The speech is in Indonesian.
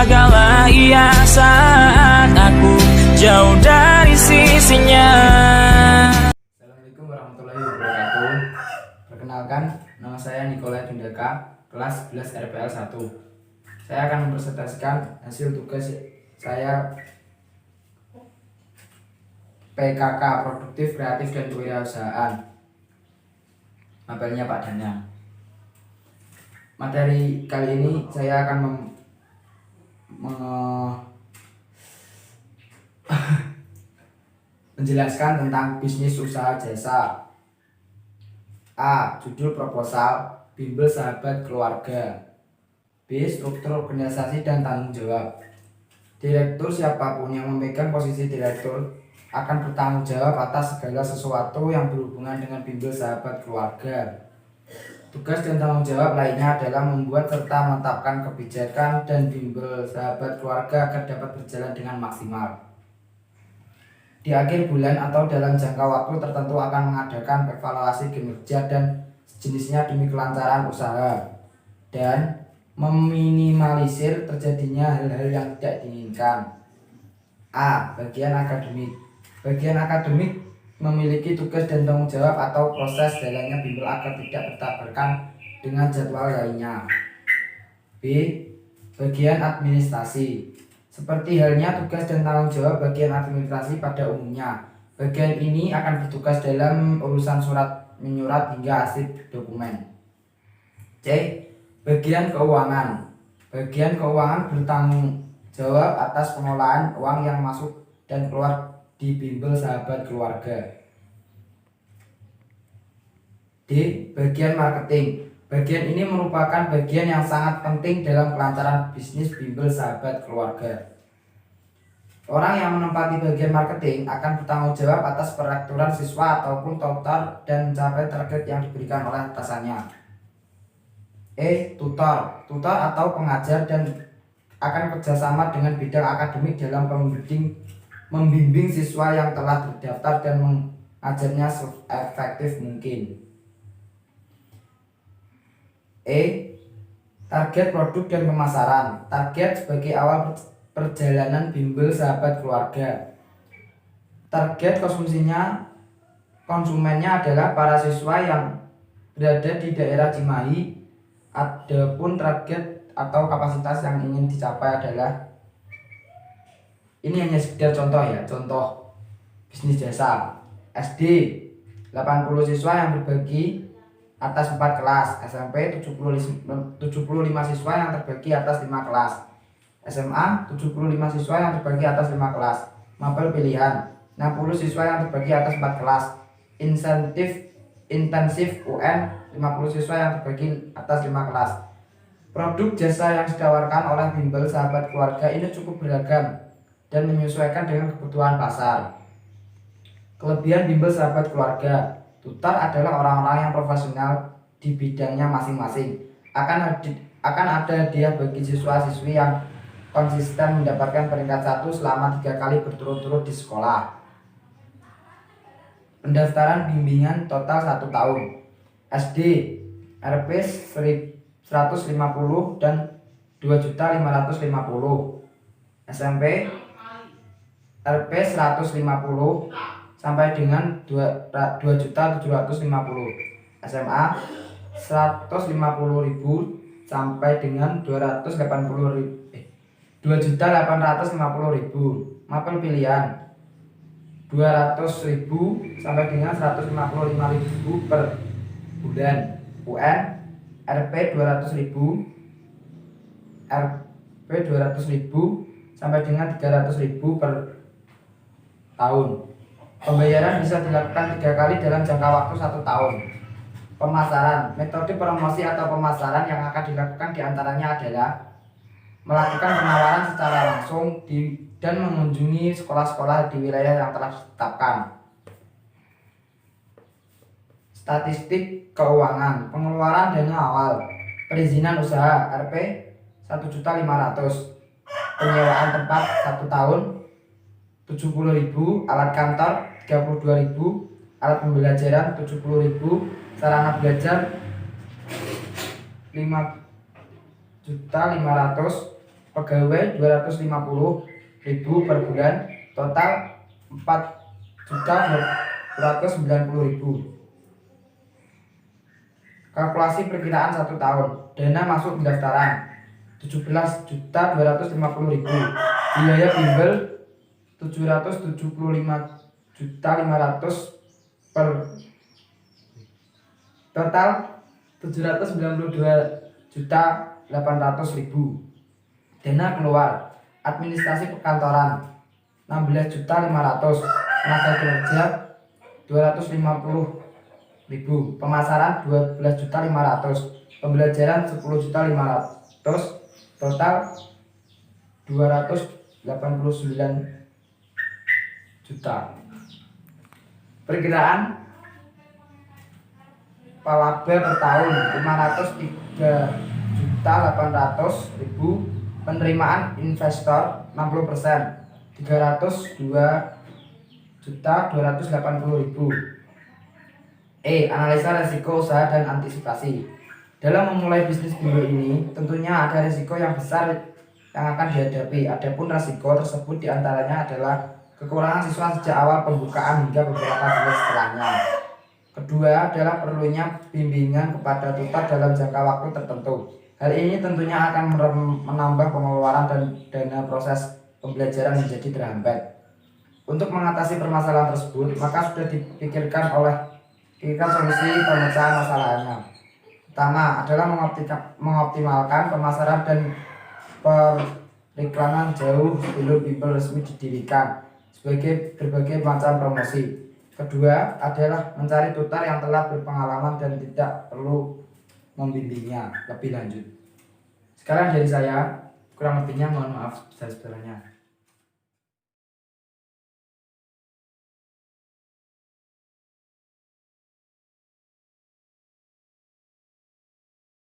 Jagalah ia saat aku jauh dari sisinya. Assalamualaikum warahmatullahi wabarakatuh. Perkenalkan, nama saya Nikolai Dundaka, kelas 11 RPL 1. Saya akan mempresentasikan hasil tugas saya PKK, Produktif, Kreatif, dan Kewirausahaan. Mapelnya Pak Dana. Materi kali ini saya akan menjelaskan tentang bisnis usaha jasa. A. Judul proposal, bimbel sahabat keluarga. B. Struktur organisasi dan tanggung jawab. Direktur, siapapun yang memegang posisi direktur akan bertanggung jawab atas segala sesuatu yang berhubungan dengan bimbel sahabat keluarga. Tugas dan tanggung jawab lainnya adalah membuat serta menetapkan kebijakan dan bimbel sahabat keluarga agar dapat berjalan dengan maksimal. Di akhir bulan atau dalam jangka waktu tertentu akan mengadakan evaluasi kinerja dan sejenisnya demi kelancaran usaha dan meminimalisir terjadinya hal-hal yang tidak diinginkan. A. Bagian akademik. Bagian akademik memiliki tugas dan tanggung jawab atau proses jalannya bimbel agar tidak bertabrakan dengan jadwal lainnya. B. Bagian administrasi. Seperti halnya tugas dan tanggung jawab bagian administrasi pada umumnya, bagian ini akan bertugas dalam urusan surat menyurat hingga arsip dokumen. C. Bagian keuangan. Bagian keuangan bertanggung jawab atas pengelolaan uang yang masuk dan keluar di bimbel sahabat keluarga. D. Bagian marketing. Bagian ini merupakan bagian yang sangat penting dalam kelancaran bisnis bimbel sahabat keluarga. Orang yang menempati bagian marketing akan bertanggung jawab atas peraturan siswa ataupun total dan mencapai target yang diberikan oleh atasannya. E. Tutor. Tutor atau pengajar dan akan kerjasama dengan bidang akademik dalam membimbing siswa yang telah terdaftar dan mengajarnya seefektif mungkin. E. Target produk dan pemasaran. Target sebagai awal perjalanan bimbel sahabat keluarga. Target konsumennya adalah para siswa yang berada di daerah Cimahi. Adapun target atau kapasitas yang ingin dicapai adalah, ini hanya sekedar contoh ya, contoh bisnis jasa. SD 80 siswa yang berbagi atas 4 kelas, SMP 75 siswa yang terbagi atas 5 kelas, SMA 75 siswa yang terbagi atas 5 kelas, mapel pilihan 60 siswa yang terbagi atas 4 kelas, intensif UN 50 siswa yang terbagi atas 5 kelas. Produk jasa yang ditawarkan oleh bimbel sahabat keluarga ini cukup beragam dan menyesuaikan dengan kebutuhan pasar. Kelebihan bimbel sahabat keluarga. Tutor adalah orang-orang yang profesional di bidangnya masing-masing. Akan ada hadiah bagi siswa-siswi yang konsisten mendapatkan peringkat 1 selama 3 kali berturut-turut di sekolah. Pendaftaran bimbingan total 1 tahun. SD Rp 150 dan 2.550. SMP Rp 150 sampai dengan 2.750. SMA 150.000 sampai dengan 2.850.000. Mapel pilihan 200.000 sampai dengan 155.000 per bulan. UN Rp 200.000 sampai dengan 300.000 per tahun. Pembayaran bisa dilakukan 3 kali dalam jangka waktu 1 tahun. Pemasaran. Metode promosi atau pemasaran yang akan dilakukan diantaranya adalah melakukan penawaran secara langsung dan mengunjungi sekolah-sekolah di wilayah yang telah ditetapkan. Statistik keuangan. Pengeluaran dana awal. Perizinan usaha Rp 1.500.000. Penyewaan tempat 1 tahun 70.000. Alat kantor 32.000. Alat pembelajaran 70.000. Sarana belajar 5.500.000. pegawai 250.000 per bulan, total 4.290.000. Kalkulasi perkiraan 1 tahun. Dana masuk pendaftaran 17.250.000. Biaya bimbel 775.500 per total 792.800.000. Dana keluar administrasi perkantoran 16.500.000. Tenaga kerja 250.000. Pemasaran 12.500.000. Pembelajaran 10.500.000. Total 289 juta. Perkiraan palaba per tahun 503.800.000. Penerimaan investor 60%, 302.280.000. Analisa risiko usaha dan antisipasi. Dalam memulai bisnis bimbel ini, tentunya ada risiko yang besar yang akan dihadapi. Adapun risiko tersebut diantaranya adalah kekurangan siswa sejak awal pembukaan hingga beberapa bulan setelahnya. Kedua adalah perlunya bimbingan kepada tutor dalam jangka waktu tertentu. Hal ini tentunya akan menambah pengeluaran dan dana proses pembelajaran menjadi terhambat. Untuk mengatasi permasalahan tersebut, maka sudah dipikirkan solusi pemecahan masalahnya. Pertama adalah mengoptimalkan pemasaran dan periklanan jauh sebelum bimbel resmi didirikan sebagai berbagai macam promosi. Kedua adalah mencari tutor yang telah berpengalaman dan tidak perlu membimbingnya lebih lanjut. Sekarang dari saya, kurang lebihnya mohon maaf besar-besarnya.